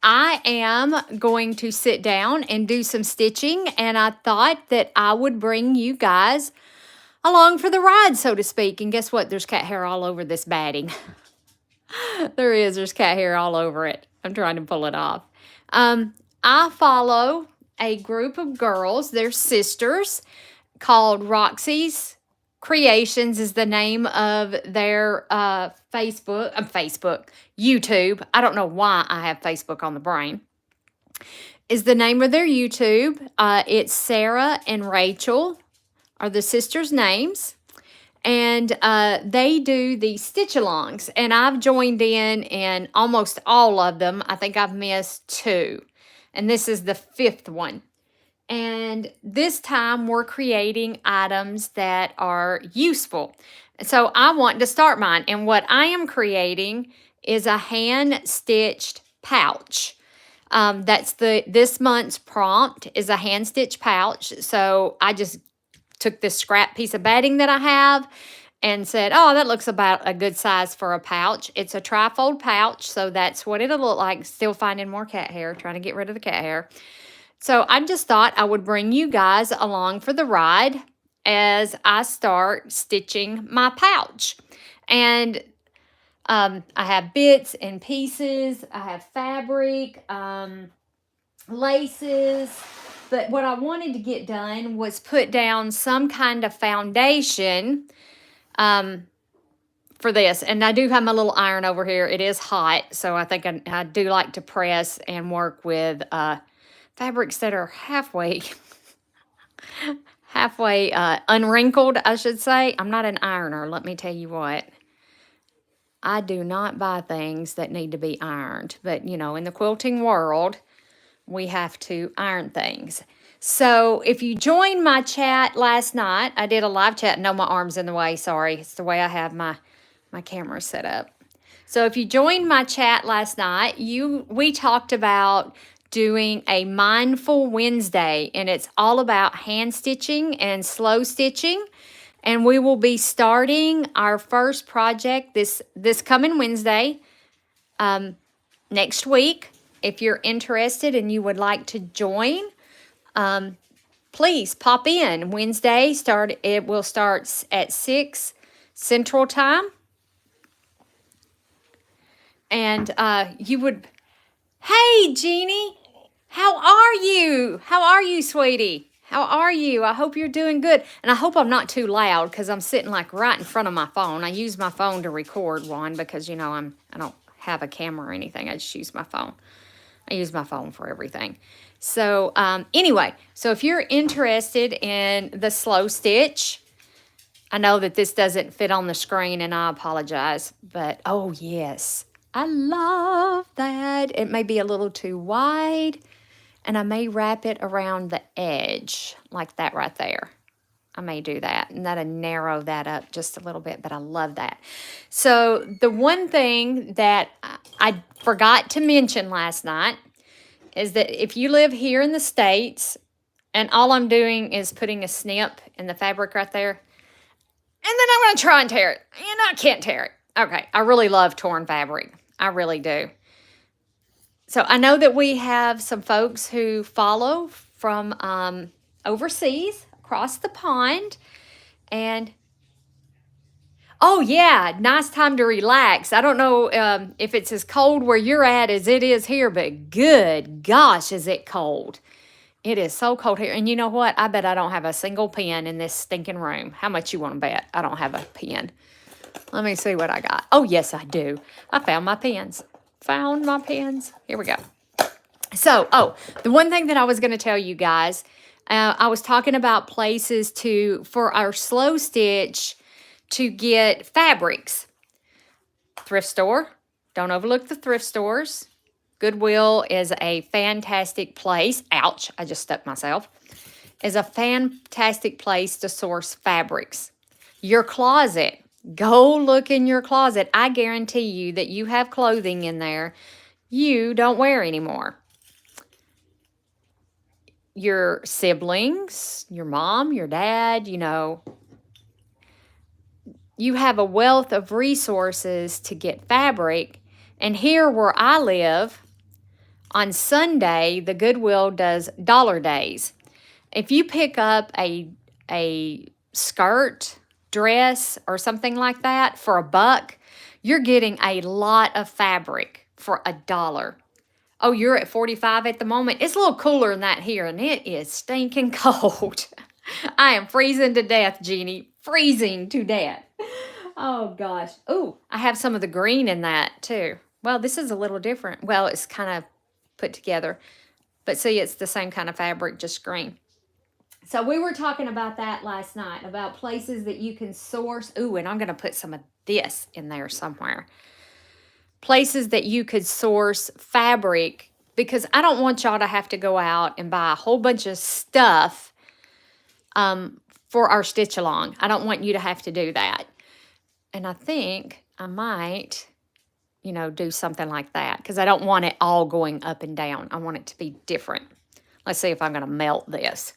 I am going to sit down and do some stitching, and I thought that I would bring you guys along for the ride, so to speak. And guess what? There's cat hair all over this batting. There's cat hair all over it. I'm trying to pull it off. I follow a group of girls, they're sisters, called Roxy's Creations is the name of their YouTube. I don't know why I have Facebook on the brain. Is the name of their YouTube. It's Sarah and Rachel are the sisters' names. And they do the stitch alongs. And I've joined in almost all of them. I think I've missed 2. And this is the 5th one. And this time we're creating items that are useful. So I want to start mine. And what I am creating is a hand-stitched pouch. That's this month's prompt is a hand-stitched pouch. So I just took this scrap piece of batting that I have and said, oh, that looks about a good size for a pouch. It's a trifold pouch, so that's what it'll look like. Still finding more cat hair, trying to get rid of the cat hair. So I just thought I would bring you guys along for the ride as I start stitching my pouch. And I have bits and pieces. I have fabric, laces. But what I wanted to get done was put down some kind of foundation for this. And I do have my little iron over here. It is hot, so I think I do like to press and work with fabrics that are halfway unwrinkled, I should say. I'm not an ironer, let me tell you what. I do not buy things that need to be ironed. But, you know, in the quilting world, we have to iron things. So if you joined my chat last night, I did a live chat. No, my arm's in the way, sorry. It's the way I have my camera set up. So if you joined my chat last night, we talked about doing a Mindful Wednesday, and it's all about hand stitching and slow stitching. And we will be starting our first project this coming Wednesday, next week. If you're interested and you would like to join, please pop in. Wednesday, it will start at 6 Central Time. And hey, Jeannie, how are you? How are you, sweetie? How are you? I hope you're doing good. And I hope I'm not too loud because I'm sitting like right in front of my phone. I use my phone to record one because, you know, I don't have a camera or anything. I just use my phone. I use my phone for everything. So anyway, so if you're interested in the slow stitch, I know that this doesn't fit on the screen and I apologize, but oh yes, I love that. It may be a little too wide and I may wrap it around the edge like that right there. I may do that and that'll narrow that up just a little bit, but I love that. So the one thing that I forgot to mention last night is that if you live here in the States and all I'm doing is putting a snip in the fabric right there, and then I'm going to try and tear it. And I can't tear it. Okay, I really love torn fabric. I really do. So I know that we have some folks who follow from overseas, across the pond. And, oh yeah, nice time to relax. I don't know if it's as cold where you're at as it is here, but good gosh, is it cold. It is so cold here. And you know what? I bet I don't have a single pen in this stinking room. How much you want to bet I don't have a pen? Let me see what I got. Oh, yes, I do. I found my pens. Found my pens. Here we go. So, the one thing that I was going to tell you guys, I was talking about places for our slow stitch to get fabrics. Thrift store. Don't overlook the thrift stores. Goodwill is a fantastic place. Ouch, I just stuck myself. Is a fantastic place to source fabrics. Your closet. Go look in your closet. I guarantee you that you have clothing in there you don't wear anymore. Your siblings, your mom, your dad, you know, you have a wealth of resources to get fabric. And here where I live, On Sunday, the Goodwill does dollar days. If you pick up a skirt, dress, or something like that for $1, you're getting a lot of fabric for $1. Oh, you're at 45 at the moment. It's a little cooler than that here, and it is stinking cold. I am freezing to death, Jeannie. Freezing to death. Oh, gosh. Oh, I have some of the green in that, too. Well, this is a little different. Well, it's kind of put together. But see, it's the same kind of fabric, just green. So we were talking about that last night, about places that you can source. Ooh, and I'm going to put some of this in there somewhere. Places that you could source fabric, because I don't want y'all to have to go out and buy a whole bunch of stuff for our stitch along. I don't want you to have to do that. And I think I might, you know, do something like that, because I don't want it all going up and down. I want it to be different. Let's see if I'm going to melt this,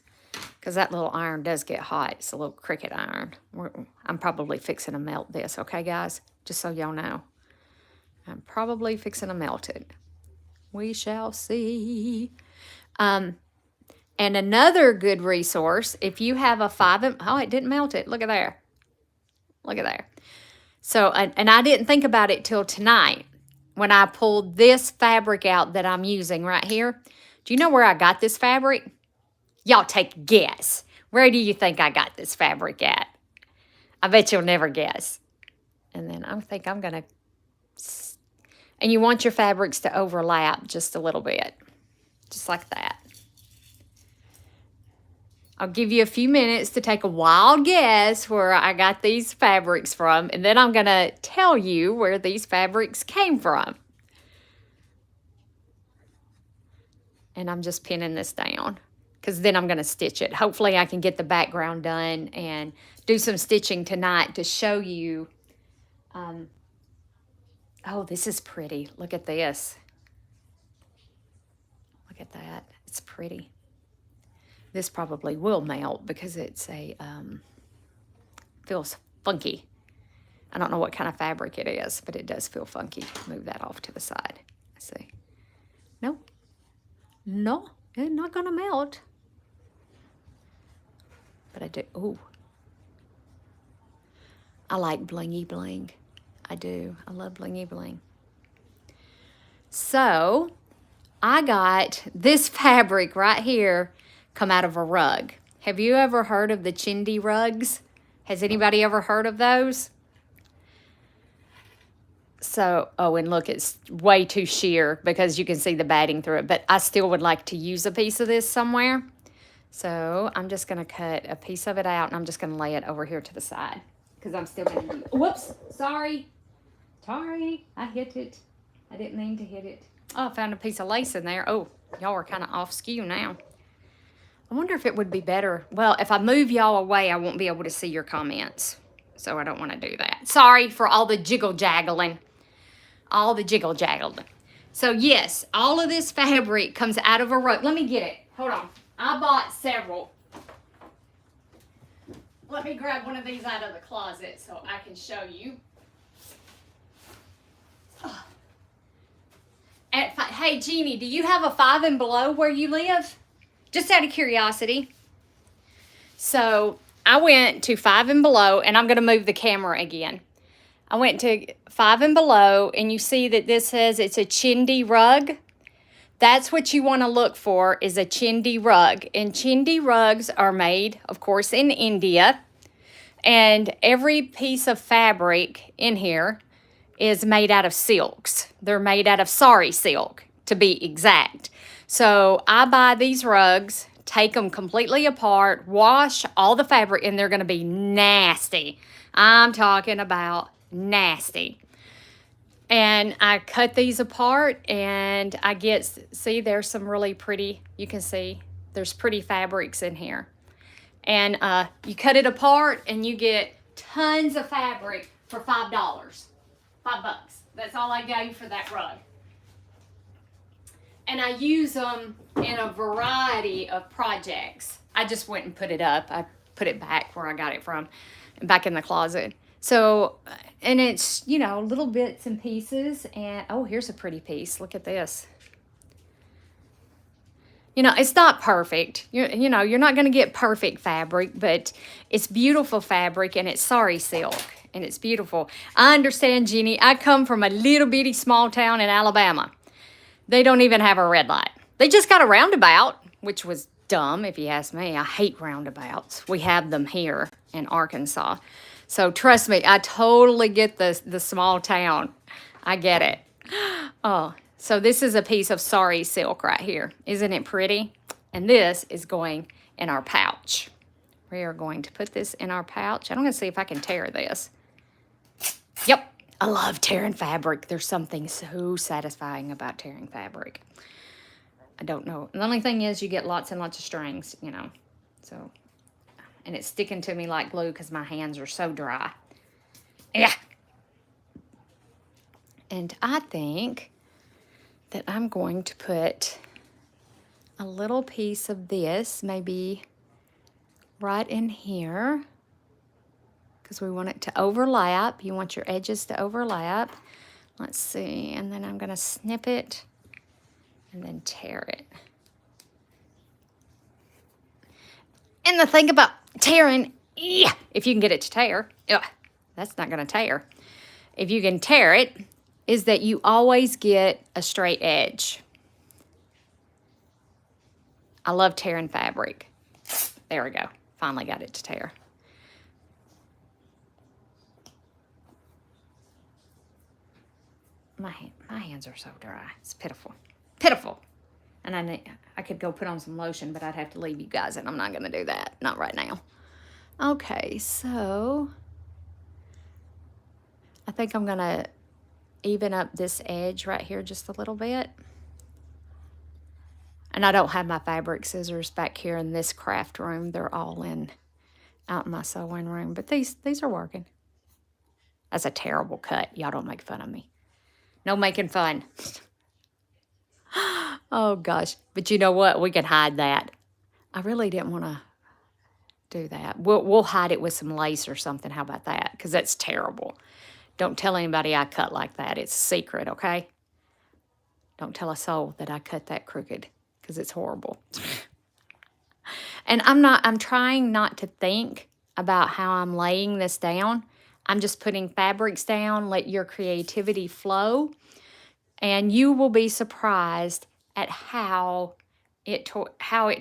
because that little iron does get hot. It's a little Cricut iron. I'm probably fixing to melt this, okay, guys? Just so y'all know. I'm probably fixing to melt it. We shall see. And another good resource, if you have a 5... Oh, it didn't melt it. Look at there. Look at there. So, and I didn't think about it till tonight when I pulled this fabric out that I'm using right here. Do you know where I got this fabric? Y'all take a guess. Where do you think I got this fabric at? I bet you'll never guess. And then I think I'm going to... And you want your fabrics to overlap just a little bit. Just like that. I'll give you a few minutes to take a wild guess where I got these fabrics from. And then I'm going to tell you where these fabrics came from. And I'm just pinning this down, because then I'm going to stitch it. Hopefully I can get the background done and do some stitching tonight to show you. Oh, this is pretty. Look at this. Look at that. It's pretty. This probably will melt because it's a, feels funky. I don't know what kind of fabric it is, but it does feel funky. Move that off to the side. Let's see. No. No, it's not going to melt. But I do. Ooh. I like blingy bling. I do. I love blingy bling. So, I got this fabric right here come out of a rug. Have you ever heard of the chindi rugs? Has anybody ever heard of those? So, oh, and look, it's way too sheer because you can see the batting through it. But I still would like to use a piece of this somewhere. So, I'm just going to cut a piece of it out, and I'm just going to lay it over here to the side, because I'm still going to do... Whoops, sorry. Sorry, I hit it. I didn't mean to hit it. Oh, I found a piece of lace in there. Oh, y'all are kind of off skew now. I wonder if it would be better. Well, if I move y'all away, I won't be able to see your comments. So I don't want to do that. Sorry for all the jiggle-jaggling. All the jiggle-jaggling. So yes, all of this fabric comes out of a rug. Let me get it. Hold on. I bought several. Let me grab one of these out of the closet so I can show you. Hey, Jeannie, do you have a 5 and below where you live? Just out of curiosity. So I went to 5 and below, and I'm going to move the camera again. I went to 5 and below, and you see that this says it's a chindi rug. That's what you want to look for, is a chindi rug. And chindi rugs are made, of course, in India. And every piece of fabric in here is made out of silks. They're made out of sari silk, to be exact. So I buy these rugs, take them completely apart, wash all the fabric, and they're going to be nasty. I'm talking about nasty. And I cut these apart, and I get, see, there's some really pretty, you can see, there's pretty fabrics in here. And you cut it apart, and you get tons of fabric for $5. $5. That's all I gave for that rug. And I use them in a variety of projects. I just went and put it up. I put it back where I got it from, back in the closet. So, and it's, you know, little bits and pieces. And, oh, here's a pretty piece. Look at this. You know, it's not perfect. You're not going to get perfect fabric, but it's beautiful fabric and it's sari silk and it's beautiful. I understand, Jeannie. I come from a little bitty small town in Alabama. They don't even have a red light. They just got a roundabout, which was dumb if you ask me. I hate roundabouts. We have them here in Arkansas. So trust me, I totally get the small town. I get it. Oh, so this is a piece of sari silk right here. Isn't it pretty? And this is going in our pouch. We are going to put this in our pouch. I'm going to see if I can tear this. Yep. I love tearing fabric. There's something so satisfying about tearing fabric. I don't know. The only thing is you get lots and lots of strings, you know. So, and it's sticking to me like glue because my hands are so dry. Yeah. And I think that I'm going to put a little piece of this, maybe right in here, because we want it to overlap. You want your edges to overlap. Let's see, and then I'm going to snip it and then tear it. And the thing about tearing, if you can get it to tear, that's not going to tear. If you can tear it, is that you always get a straight edge. I love tearing fabric. There we go. Finally got it to tear. My hands are so dry. It's pitiful. Pitiful. And I could go put on some lotion, but I'd have to leave you guys, and I'm not going to do that. Not right now. Okay, so I think I'm going to even up this edge right here just a little bit. And I don't have my fabric scissors back here in this craft room. They're all out in my sewing room, but these are working. That's a terrible cut. Y'all don't make fun of me. No making fun. Oh gosh, but you know what? We can hide that. I really didn't want to do that. We'll hide it with some lace or something. How about that? Because that's terrible. Don't tell anybody I cut like that. It's a secret, okay? Don't tell a soul that I cut that crooked because it's horrible. And I'm trying not to think about how I'm laying this down. I'm just putting fabrics down, let your creativity flow, and you will be surprised at how it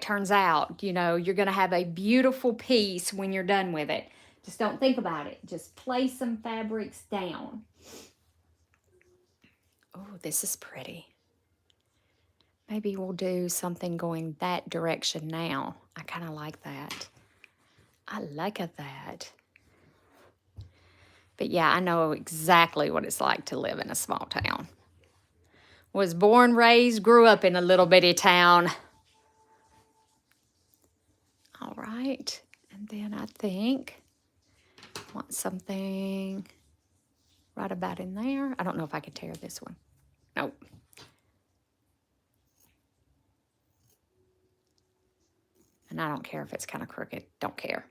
turns out. You know, you're going to have a beautiful piece when you're done with it. Just don't think about it. Just place some fabrics down. Oh, this is pretty. Maybe we'll do something going that direction now. I kind of like that. I like that. But yeah, I know exactly what it's like to live in a small town. Was born, raised, grew up in a little bitty town. All right. And then I think I want something right about in there. I don't know if I can tear this one. Nope. And I don't care if it's kind of crooked. Don't care.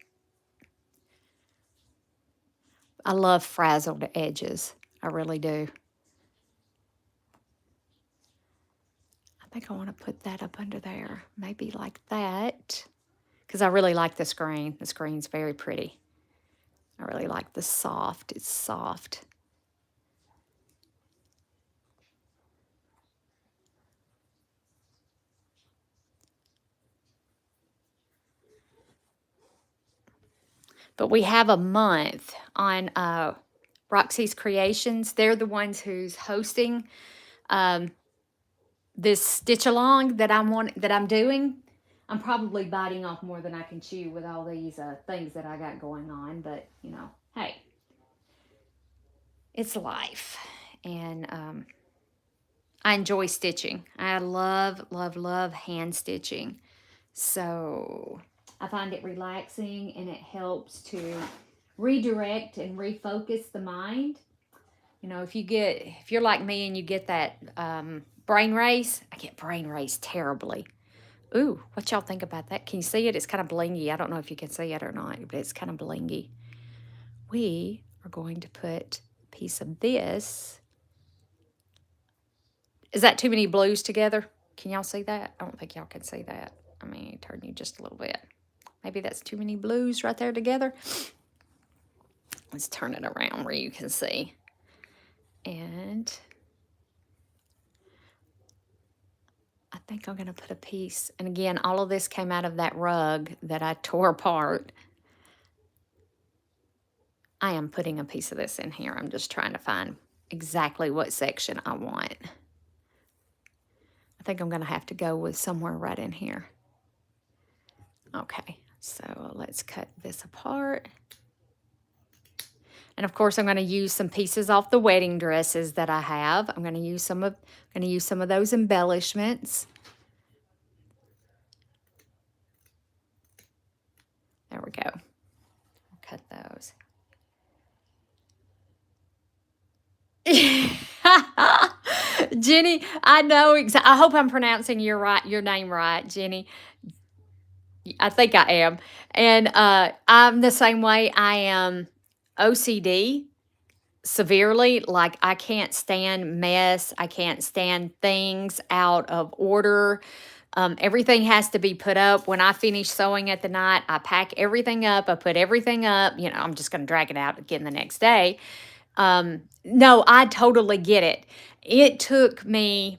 I love frazzled edges. I really do. I think I want to put that up under there. Maybe like that. Because I really like the screen. The screen's very pretty. I really like the soft. It's soft. But we have a month on Roxy's Creations. They're the ones who's hosting this stitch along that I'm doing. I'm probably biting off more than I can chew with all these things that I got going on. But, you know, hey, it's life. And I enjoy stitching. I love, love, love hand stitching. So I find it relaxing, and it helps to redirect and refocus the mind. You know, if you're like me and you get that brain race, I get brain race terribly. Ooh, what y'all think about that? Can you see it? It's kind of blingy. I don't know if you can see it or not, but it's kind of blingy. We are going to put a piece of this. Is that too many blues together? Can y'all see that? I don't think y'all can see that. Let me turn you just a little bit. Maybe that's too many blues right there together. Let's turn it around where you can see. And I think I'm going to put a piece. And again, all of this came out of that rug that I tore apart. I am putting a piece of this in here. I'm just trying to find exactly what section I want. I think I'm going to have to go with somewhere right in here. Okay, so let's cut this apart. And of course, I'm going to use some pieces off the wedding dresses that I have. I'm going to use some of those embellishments. There we go. I'll cut those. Jenny, I know I hope I'm pronouncing your name right, Jenny. I think I am. And I'm the same way. I am OCD severely. Like, I can't stand mess. I can't stand things out of order. Everything has to be put up. When I finish sewing at the night, I pack everything up. I put everything up. You know, I'm just going to drag it out again the next day. No, I totally get it. It took me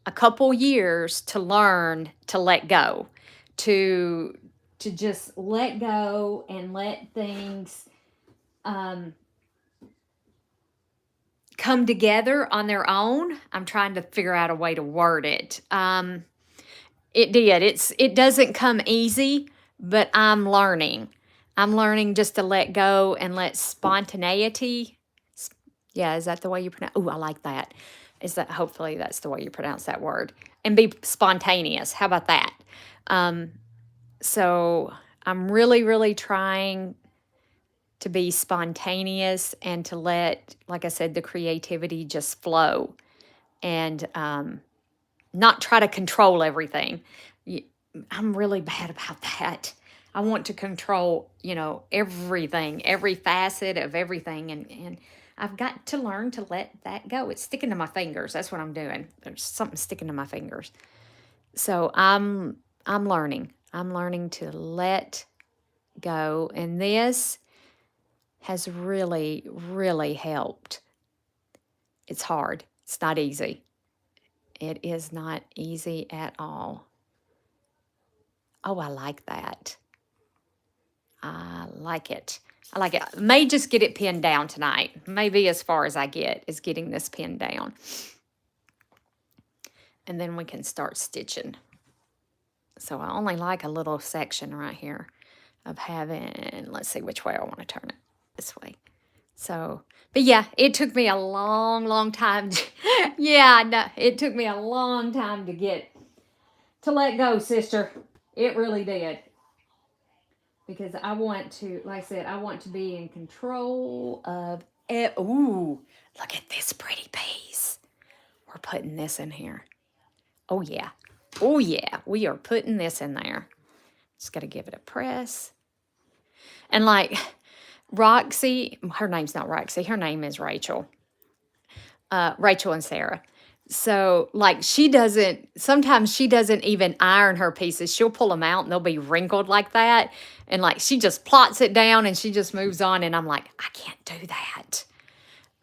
a couple years to learn to let go, to just let go and let things come together on their own. I'm trying to figure out a way to word it. It did. It doesn't come easy, but I'm learning. I'm learning just to let go and let spontaneity. Yeah, is that the way you pronounce? Oh, I like that. Is that, hopefully that's the way you pronounce that word. And be spontaneous. How about that? So I'm really, really trying to be spontaneous and to let, like I said, the creativity just flow, and not try to control everything. I'm really bad about that. I want to control, everything, every facet of everything, and I've got to learn to let that go. It's sticking to my fingers. That's what I'm doing. There's something sticking to my fingers. So I'm learning. I'm learning to let go, and this has really, really helped. It's hard. It's not easy. It is not easy at all. Oh, I like that. I like it. I like it. I may just get it pinned down tonight. Maybe as far as I get is getting this pinned down. And then we can start stitching. So I only like a little section right here of having, let's see which way I want to turn it. This way. So, but yeah, it took me a long, long time. Yeah, no, it took me a long time to let go, sister. It really did. Because I want to, like I said, I want to be in control of it. Ooh, look at this pretty piece. We're putting this in here. Oh, yeah. Oh, yeah. We are putting this in there. Just got to give it a press. And like Roxy, her name's not Roxy. Her name is Rachel. Rachel and Sarah. So, like, sometimes she doesn't even iron her pieces. She'll pull them out and they'll be wrinkled like that. And, like, she just plots it down and she just moves on. And I'm like, I can't do that.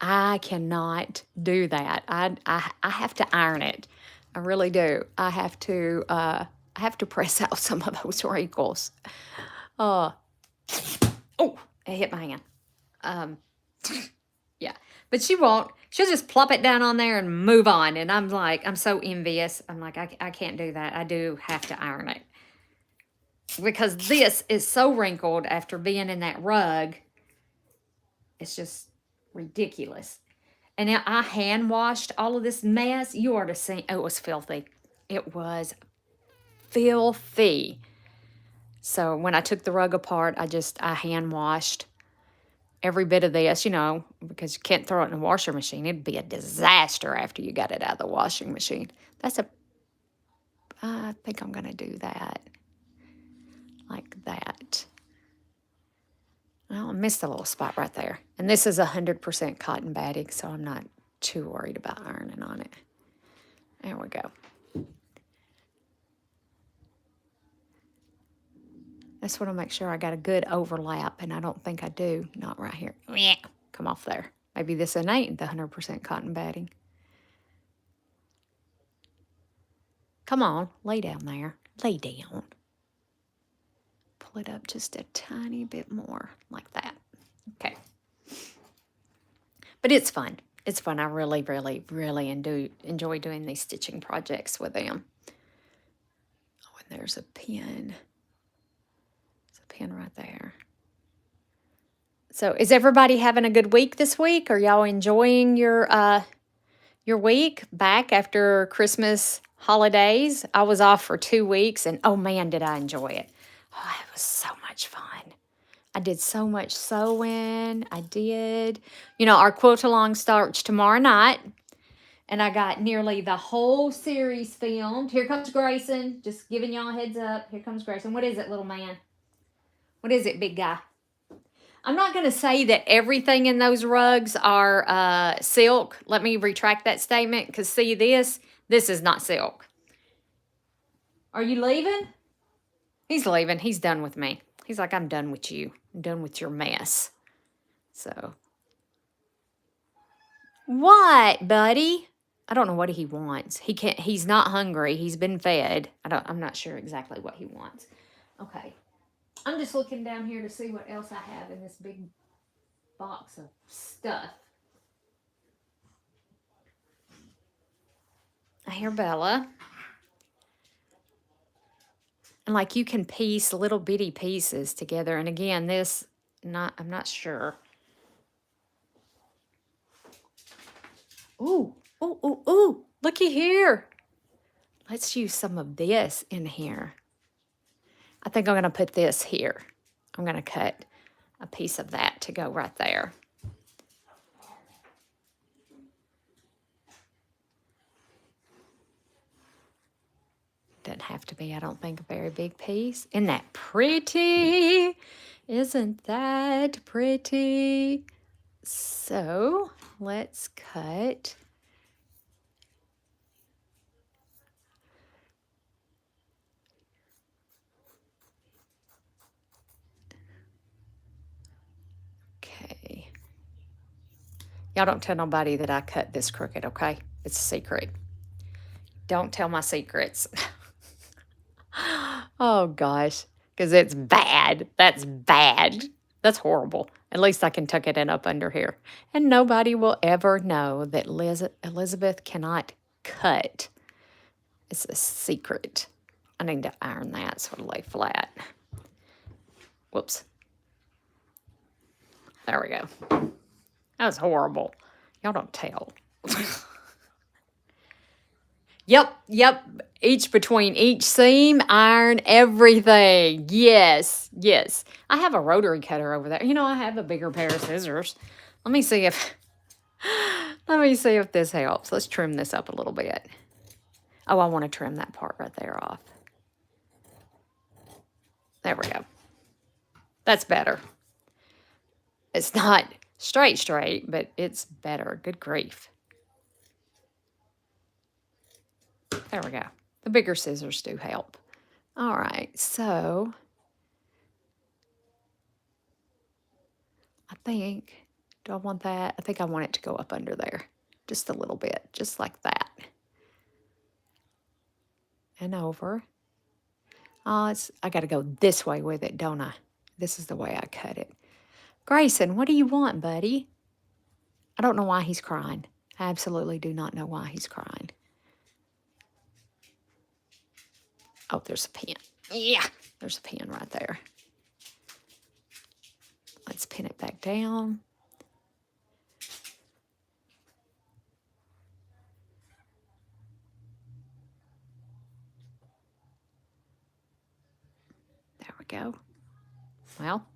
I cannot do that. I have to iron it. I really do. I have to press out some of those wrinkles. Oh, it hit my hand. Yeah, but she won't. She'll just plop it down on there and move on. And I'm like, I'm so envious. I'm like, I can't do that. I do have to iron it. Because this is so wrinkled after being in that rug. It's just ridiculous. And now I hand washed all of this mess. You ought to see. Oh, it was filthy. It was filthy. So when I took the rug apart, I hand washed every bit of this, because you can't throw it in the washer machine. It'd be a disaster after you got it out of the washing machine. I think I'm going to do that. Like that. Well, I missed a little spot right there. And this is 100% cotton batting, so I'm not too worried about ironing on it. There we go. I just want to make sure I got a good overlap, and I don't think I do. Not right here. Yeah, come off there. Maybe this ain't the 100% cotton batting. Come on, lay down there. Lay down. Pull it up just a tiny bit more, like that. Okay. But it's fun. It's fun. I really, really, really enjoy doing these stitching projects with them. Oh, and there's a pin. There's a pin right there. So is everybody having a good week this week? Are y'all enjoying your week back after Christmas holidays? I was off for 2 weeks, and oh man, did I enjoy it. Oh, it was so much fun. I did so much sewing. I did. You know, our quilt-along starts tomorrow night, and I got nearly the whole series filmed. Here comes Grayson. Just giving y'all a heads up. Here comes Grayson. What is it, little man? What is it, big guy? I'm not going to say that everything in those rugs are silk. Let me retract that statement, because see this is not silk. Are you leaving? He's leaving. He's done with me. He's like, I'm done with you. I'm done with your mess. So. What, buddy? I don't know what he wants. He's not hungry. He's been fed. I'm not sure exactly what he wants. Okay. I'm just looking down here to see what else I have in this big box of stuff. I hear Bella. And like you can piece little bitty pieces together. And again, I'm not sure. Ooh, ooh, ooh, ooh. Looky here. Let's use some of this in here. I think I'm going to put this here. I'm going to cut a piece of that to go right there. Doesn't have to be, I don't think, a very big piece. Isn't that pretty? Isn't that pretty? So let's cut. Okay. Y'all don't tell nobody that I cut this crooked, okay? It's a secret. Don't tell my secrets. Oh, gosh. Because it's bad. That's bad. That's horrible. At least I can tuck it in up under here. And nobody will ever know that Elizabeth cannot cut. It's a secret. I need to iron that so it'll lay flat. Whoops. There we go. That was horrible. Y'all don't tell. Yep. Between each seam, iron, everything. Yes. I have a rotary cutter over there. You know, I have a bigger pair of scissors. Let me see if this helps. Let's trim this up a little bit. Oh, I want to trim that part right there off. There we go. That's better. It's not straight, but it's better. Good grief. There we go. The bigger scissors do help. All right, so I think, do I want that? I think I want it to go up under there just a little bit, just like that. And over. Oh, I got to go this way with it, don't I? This is the way I cut it. Grayson, what do you want, buddy? I don't know why he's crying. I absolutely do not know why he's crying. Oh, there's a pin. Yeah, there's a pin right there. Let's pin it back down. There we go. Well,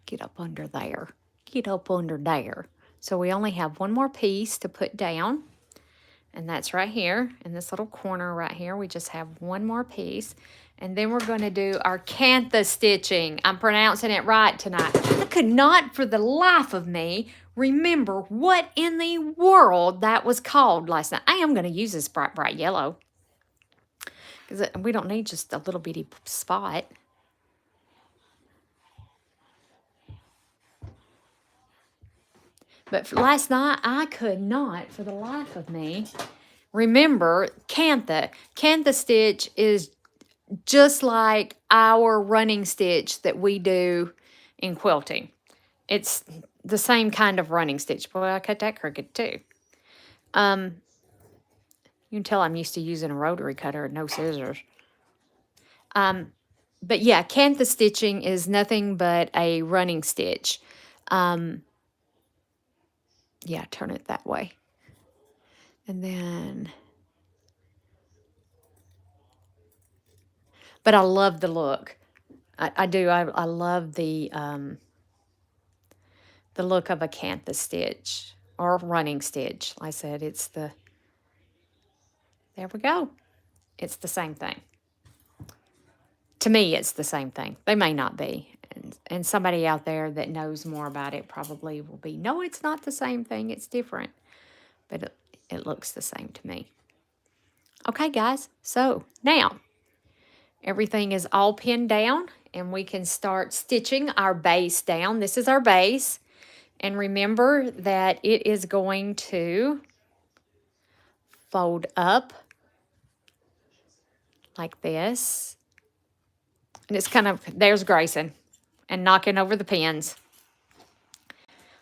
get up under there. Get up under there. So we only have one more piece to put down, and that's right here in this little corner right here. We just have one more piece, and then we're going to do our cantha stitching. I'm pronouncing it right tonight. The could not for the life of me remember what in the world that was called last night. I am going to use this bright yellow because we don't need just a little bitty spot. But last night, I could not, for the life of me, remember cantha. Cantha stitch is just like our running stitch that we do in quilting. It's the same kind of running stitch. Boy, I cut that crooked too. You can tell I'm used to using a rotary cutter and no scissors. But yeah, cantha stitching is nothing but a running stitch. Yeah, turn it that way. And then, but I love the look. I do. I love the look of a cantha stitch or running stitch. Like I said, it's the, there we go. It's the same thing. To me, it's the same thing. They may not be. And somebody out there that knows more about it probably will be, no, it's not the same thing. It's different. But it looks the same to me. Okay, guys. So now everything is all pinned down and we can start stitching our base down. This is our base. And remember that it is going to fold up like this. And it's kind of, there's Grayson and knocking over the pins.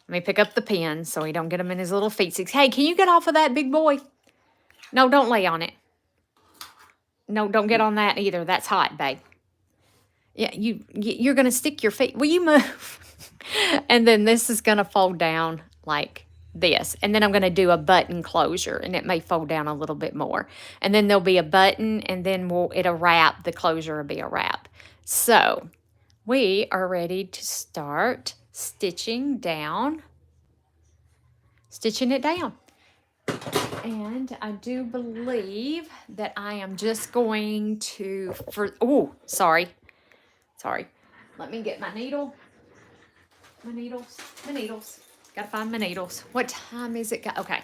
Let me pick up the pins so he don't get them in his little feetsies. Hey, can you get off of that, big boy? No, don't lay on it. No, don't get on that either. That's hot, babe. Yeah, you're going to stick your feet. Will you move? And then this is going to fold down like this. And then I'm going to do a button closure, and it may fold down a little bit more. And then there'll be a button, and then it'll wrap. The closure will be a wrap. So we are ready to start stitching down, stitching it down. And I do believe that I am just going to, sorry. Let me get my needle. My needles. Gotta find my needles. What time is it? Okay.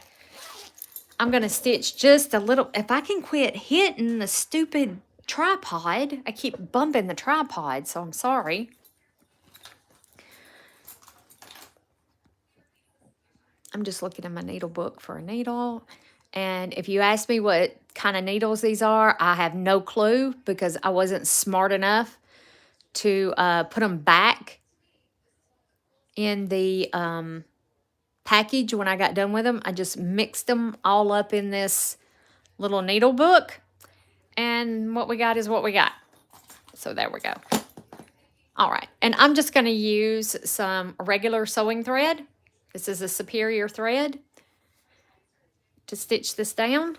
I'm gonna stitch just a little. If I can quit hitting the stupid tripod. I keep bumping the tripod, so I'm sorry. I'm just looking in my needle book for a needle. And if you ask me what kind of needles these are, I have no clue because I wasn't smart enough to put them back in the package when I got done with them. I just mixed them all up in this little needle book. And what we got is what we got. So there we go. All right. And I'm just going to use some regular sewing thread. This is a superior thread to stitch this down.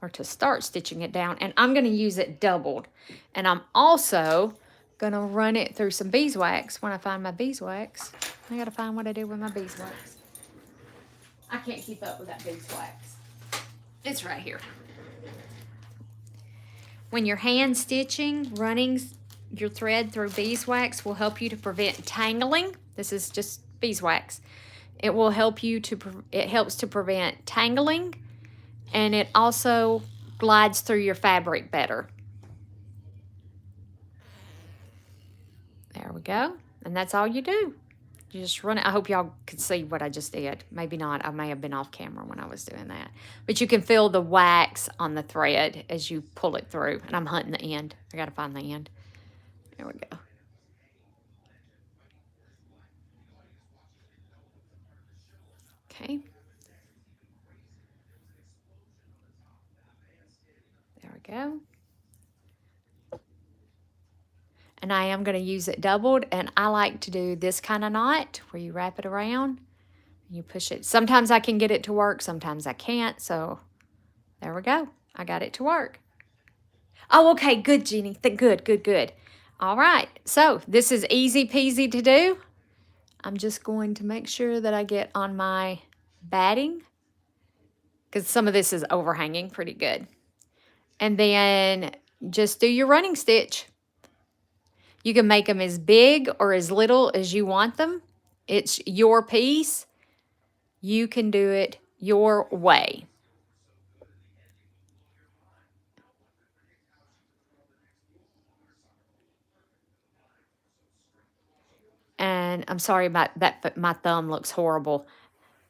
Or to start stitching it down. And I'm going to use it doubled. And I'm also going to run it through some beeswax when I find my beeswax. I got to find what I do with my beeswax. I can't keep up with that beeswax. It's right here. When you're hand stitching, running your thread through beeswax will help you to prevent tangling. This is just beeswax. It will help you to, it helps to prevent tangling. And it also glides through your fabric better. There we go. And that's all you do. You just run it. I hope y'all could see what I just did. Maybe not. I may have been off camera when I was doing that. But you can feel the wax on the thread as you pull it through. And I'm hunting the end. I got to find the end. There we go. Okay. There we go. And I am going to use it doubled. And I like to do this kind of knot where you wrap it around and you push it. Sometimes I can get it to work. Sometimes I can't. So there we go. I got it to work. Oh, okay. Good, Jeannie. Good. All right. So this is easy peasy to do. I'm just going to make sure that I get on my batting because some of this is overhanging pretty good. And then just do your running stitch. You can make them as big or as little as you want them. It's your piece. You can do it your way. And I'm sorry about that, but my thumb looks horrible.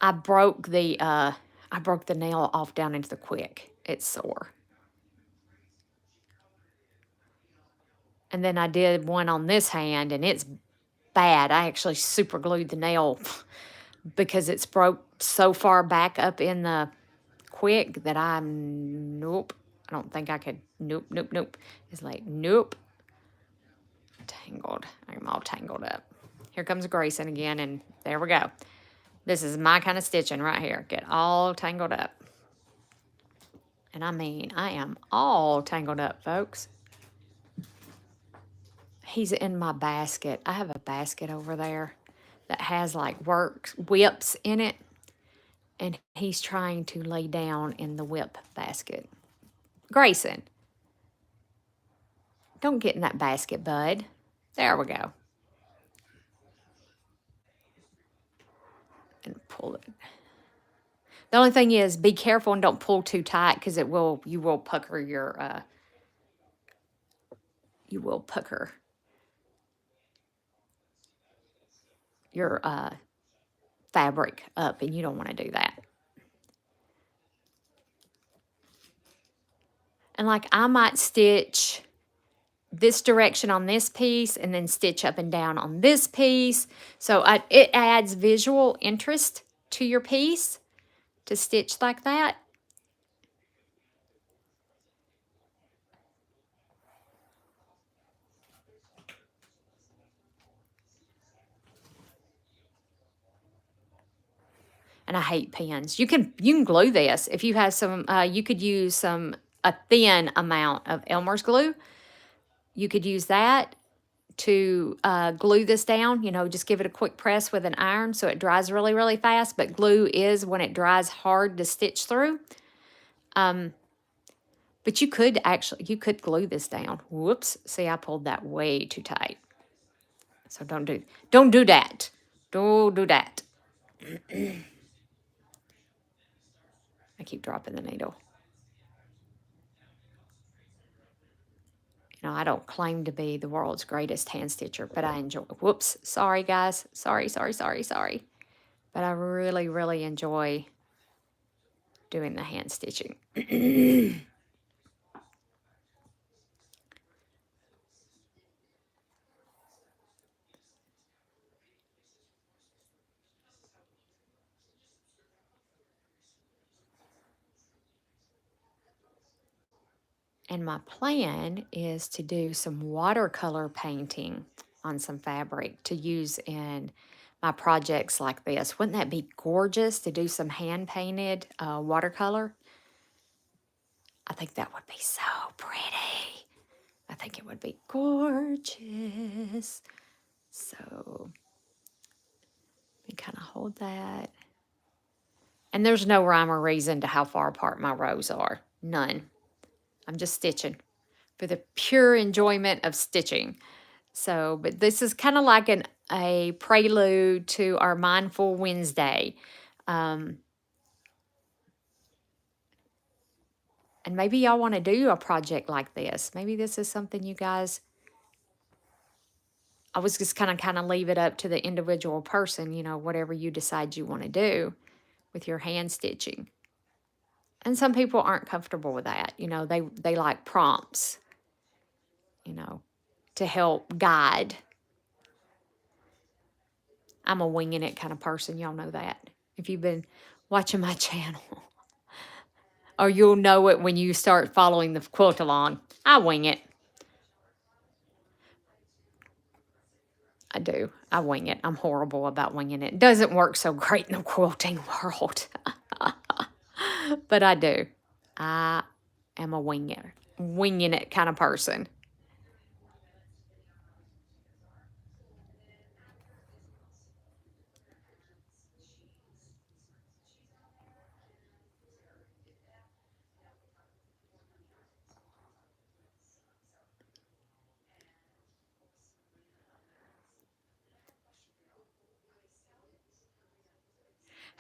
I broke the nail off down into the quick. It's sore. And then I did one on this hand, and it's bad. I actually super glued the nail because it's broke so far back up in the quick that nope. I don't think I could. Nope, nope, nope. It's like, nope. Tangled. I'm all tangled up. Here comes Grayson again, and there we go. This is my kind of stitching right here. Get all tangled up. And I mean, I am all tangled up, folks. He's in my basket. I have a basket over there that has like whips in it. And he's trying to lay down in the whip basket. Grayson, don't get in that basket, bud. There we go. And pull it. The only thing is, be careful and don't pull too tight because you will pucker your fabric up, and you don't want to do that. And like I might stitch this direction on this piece and then stitch up and down on this piece. So it adds visual interest to your piece to stitch like that. And I hate pins. You can glue this. If you have some, you could use a thin amount of Elmer's glue. You could use that to glue this down. You know, just give it a quick press with an iron so it dries really, really fast. But glue is, when it dries, hard to stitch through. But you could glue this down. Whoops. See, I pulled that way too tight. So don't do that. Don't do that. I keep dropping the needle. You know, I don't claim to be the world's greatest hand stitcher, but I enjoy. Whoops. Sorry, guys. Sorry. But I really, really enjoy doing the hand stitching. And my plan is to do some watercolor painting on some fabric to use in my projects like this. Wouldn't that be gorgeous to do some hand-painted watercolor? I think that would be so pretty. I think it would be gorgeous. So, we kind of hold that. And there's no rhyme or reason to how far apart my rows are. None. I'm just stitching for the pure enjoyment of stitching. So, but this is kind of like a prelude to our Mindful Wednesday. And maybe y'all want to do a project like this. Maybe this is something you guys, I was just kind of leave it up to the individual person, you know, whatever you decide you want to do with your hand stitching. And some people aren't comfortable with that. You know, they like prompts, you know, to help guide. I'm a winging it kind of person. Y'all know that. If you've been watching my channel. Or you'll know it when you start following the quilt along. I wing it. I do. I wing it. I'm horrible about winging it. It doesn't work so great in the quilting world. But I do. I am a winging it kind of person.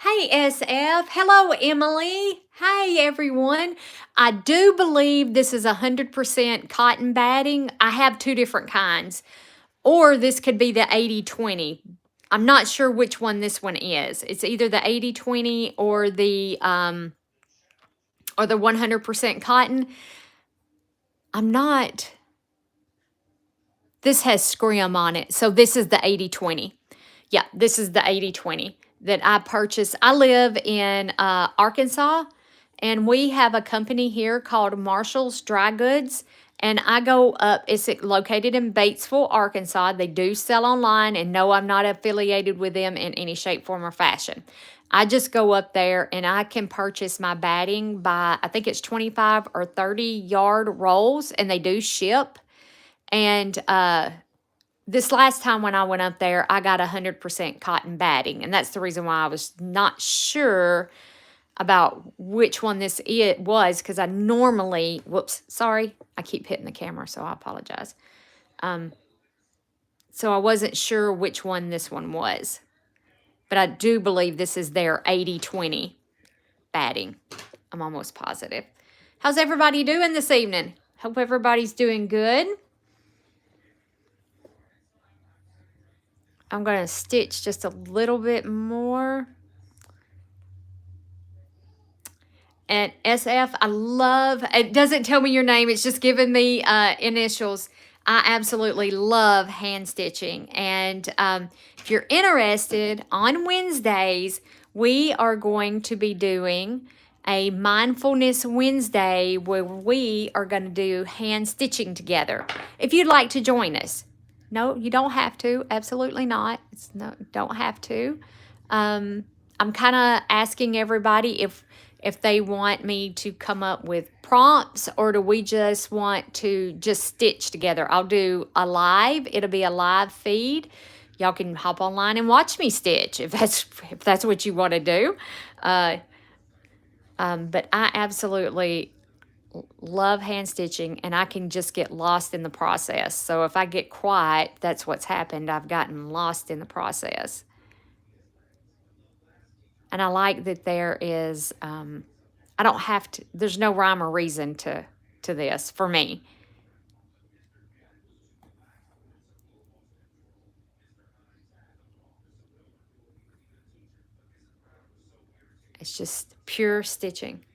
Hey, SF. Hello, Emily. Hey, everyone. I do believe this is 100% cotton batting. I have two different kinds, or this could be the 80/20. I'm not sure which one this one is. It's either the 80/20 or the 100% cotton. I'm not. This has scrim on it. So this is the 80/20. Yeah, this is the 80/20 that I purchased. I live in Arkansas, and we have a company here called Marshall's Dry Goods. And I go up, it's located in Batesville, Arkansas. They do sell online, and no, I'm not affiliated with them in any shape, form, or fashion. I just go up there and I can purchase my batting by, I think it's 25 or 30 yard rolls, and they do ship. And this last time when I went up there, I got 100% cotton batting. And that's the reason why I was not sure about which one this it was, because I normally, whoops, sorry, I keep hitting the camera, so I apologize. So I wasn't sure which one this one was. But I do believe this is their 80/20 batting. I'm almost positive. How's everybody doing this evening? Hope everybody's doing good. I'm going to stitch just a little bit more. And SF, I love, it doesn't tell me your name, it's just giving me initials. I absolutely love hand stitching. And if you're interested, on Wednesdays, we are going to be doing a Mindfulness Wednesday where we are going to do hand stitching together. If you'd like to join us. No, you don't have to. Absolutely not. Don't have to. I'm kind of asking everybody if they want me to come up with prompts, or do we just want to just stitch together. I'll do a live. It'll be a live feed. Y'all can hop online and watch me stitch if that's what you want to do. But I absolutely love hand stitching, and I can just get lost in the process. So if I get quiet, that's what's happened. I've gotten lost in the process. And I like that there is, I don't have to, there's no rhyme or reason to this for me. It's just pure stitching.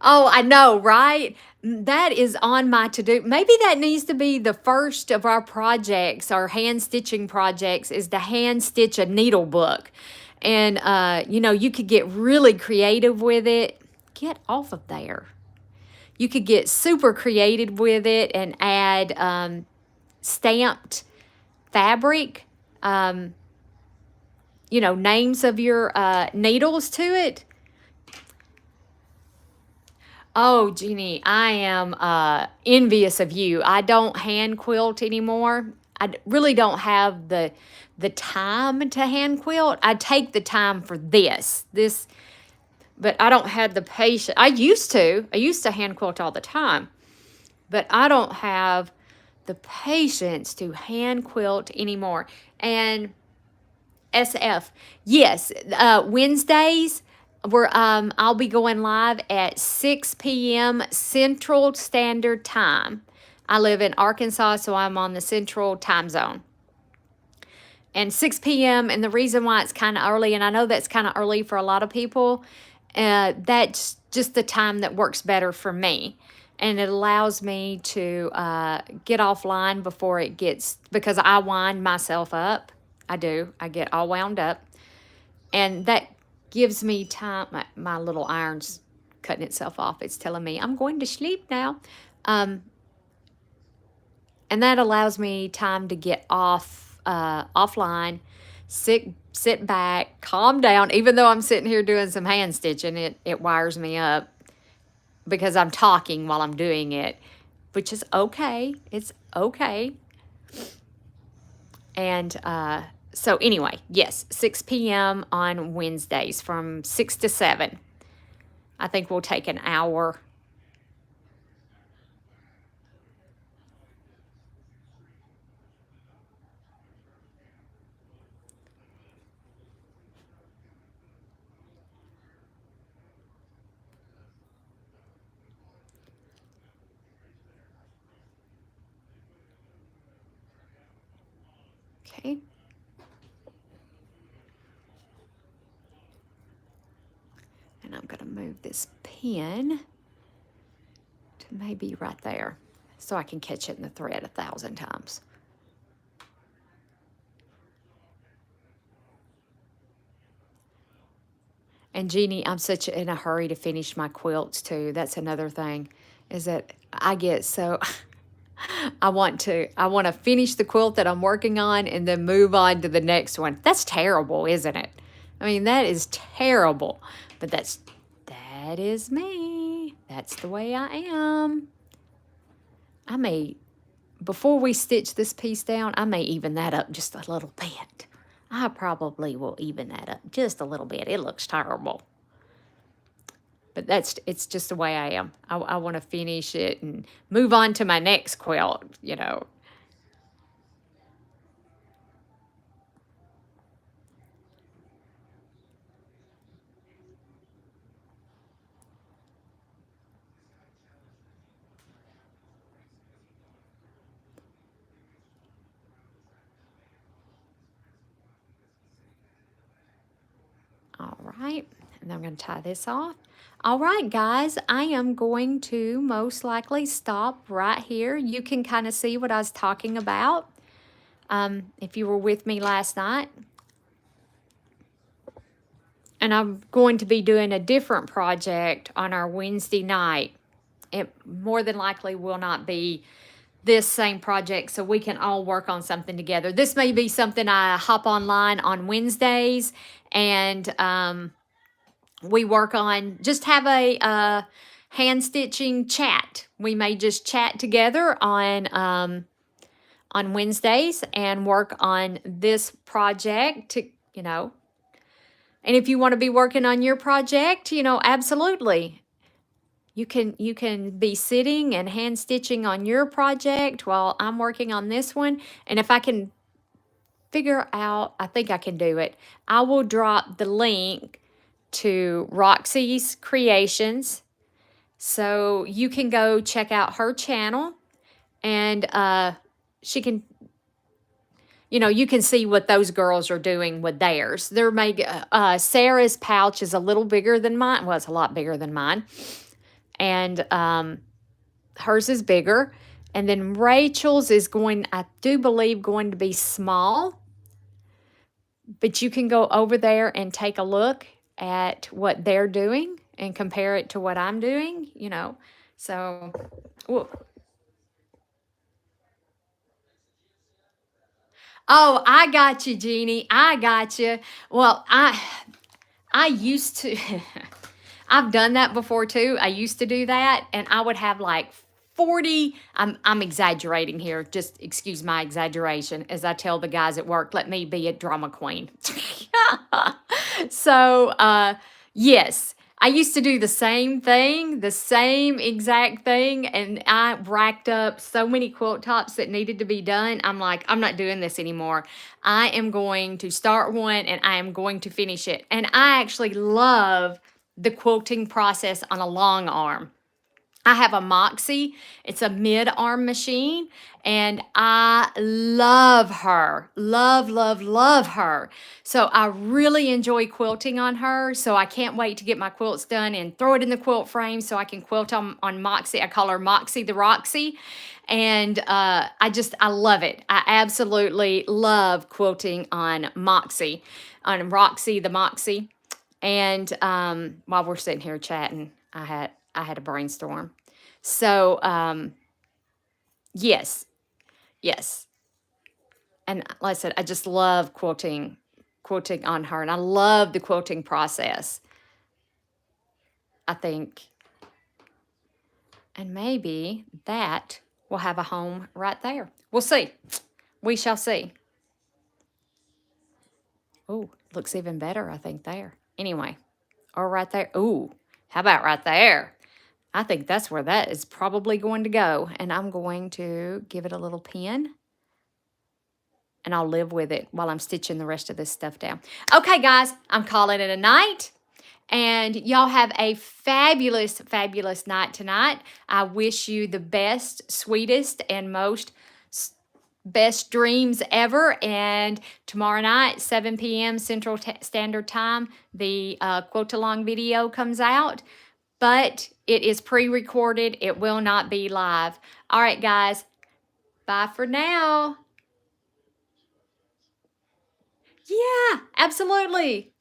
Oh, I know, right? That is on my to-do. Maybe that needs to be the first of our projects, our hand stitching projects, is to hand stitch a needle book. And, you could get really creative with it. Get off of there. You could get super creative with it and add stamped fabric, names of your needles to it. Oh, Jeannie, I am envious of you. I don't hand quilt anymore. Really don't have the time to hand quilt. I take the time for this, but I don't have the patience. I used to hand quilt all the time, but I don't have the patience to hand quilt anymore. And SF, yes, Wednesdays, I'll be going live at 6 p.m. Central Standard Time. I live in Arkansas, so I'm on the Central Time Zone. And 6 p.m., and the reason why it's kind of early, and I know that's kind of early for a lot of people, that's just the time that works better for me. And it allows me to get offline before it gets, because I wind myself up. I do. I get all wound up. And that gives me time. My little iron's cutting itself off. It's telling me I'm going to sleep now. And that allows me time to get offline, sit back, calm down. Even though I'm sitting here doing some hand stitching, it wires me up because I'm talking while I'm doing it, which is okay. It's okay. And so anyway, yes, 6 p.m. on Wednesdays from 6 to 7. I think we'll take an hour. this pin to maybe right there so I can catch it in the thread 1,000 times. And Jeannie, I'm such in a hurry to finish my quilts too. That's another thing, is that I get so I want to finish the quilt that I'm working on and then move on to the next one. That's terrible, isn't it? I mean, that is terrible. But that is me. That's the way I am. I may, before we stitch this piece down, I may even that up just a little bit. I probably will even that up just a little bit. It looks terrible. But it's just the way I am. I want to finish it and move on to my next quilt, you know. All right, and I'm going to tie this off. All right, guys, I am going to most likely stop right here. You can kind of see what I was talking about if you were with me last night. And I'm going to be doing a different project on our Wednesday night. It more than likely will not be this same project, so we can all work on something together. This may be something I hop online on Wednesdays and we work on, just have a hand stitching chat. We may just chat together on Wednesdays and work on this project to, you know. And if you want to be working on your project, you know, absolutely. You can be sitting and hand stitching on your project while I'm working on this one. And if I can figure out, I think I can do it, I will drop the link to Roxy's Creations, so you can go check out her channel, and she can, you know, you can see what those girls are doing with theirs. They're making Sarah's pouch is a little bigger than mine. Well, it's a lot bigger than mine, and hers is bigger. And then Rachel's is going, I do believe, going to be small. But you can go over there and take a look at what they're doing and compare it to what I'm doing, you know. So, well, oh, I got you, Jeannie. I got you. Well, I used to I've done that before too. I used to do that, and I would have like 40, I'm exaggerating here, just excuse my exaggeration as I tell the guys at work, let me be a drama queen. So, yes, I used to do the same thing, the same exact thing, and I racked up so many quilt tops that needed to be done. I'm like, I'm not doing this anymore. I am going to start one and I am going to finish it. And I actually love the quilting process on a long arm. I have a Moxie. It's a mid-arm machine, and I love her. Love, love, love her. So I really enjoy quilting on her. So I can't wait to get my quilts done and throw it in the quilt frame so I can quilt on Moxie. I call her Moxie the Roxy. And I love it. I absolutely love quilting on Moxie, on Roxy the Moxie. And while we're sitting here chatting, I had a brainstorm. So, yes, yes. And like I said, I just love quilting on her, and I love the quilting process. I think, and maybe that will have a home right there. We'll see. We shall see. Oh, looks even better, I think, there. Anyway, or right there. Ooh, how about right there? I think that's where that is probably going to go. And I'm going to give it a little pin. And I'll live with it while I'm stitching the rest of this stuff down. Okay, guys, I'm calling it a night. And y'all have a fabulous, fabulous night tonight. I wish you the best, sweetest, and most best dreams ever. And tomorrow night, 7 p.m. Central Standard Time, the Quote Along video comes out. but it is pre-recorded. It will not be live. All right, guys. Bye for now. Yeah, absolutely.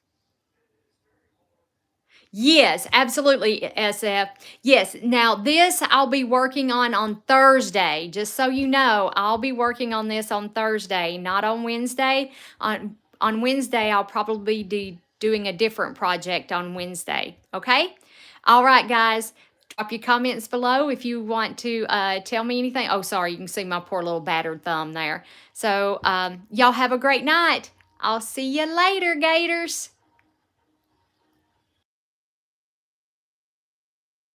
Yes, absolutely, SF. Yes. Now, this I'll be working on Thursday. Just so you know, I'll be working on this on Thursday, not on Wednesday. On Wednesday, I'll probably be doing a different project on Wednesday. Okay? All right, guys. Drop your comments below if you want to tell me anything. Oh, sorry, you can see my poor little battered thumb there. So, y'all have a great night. I'll see you later, Gators.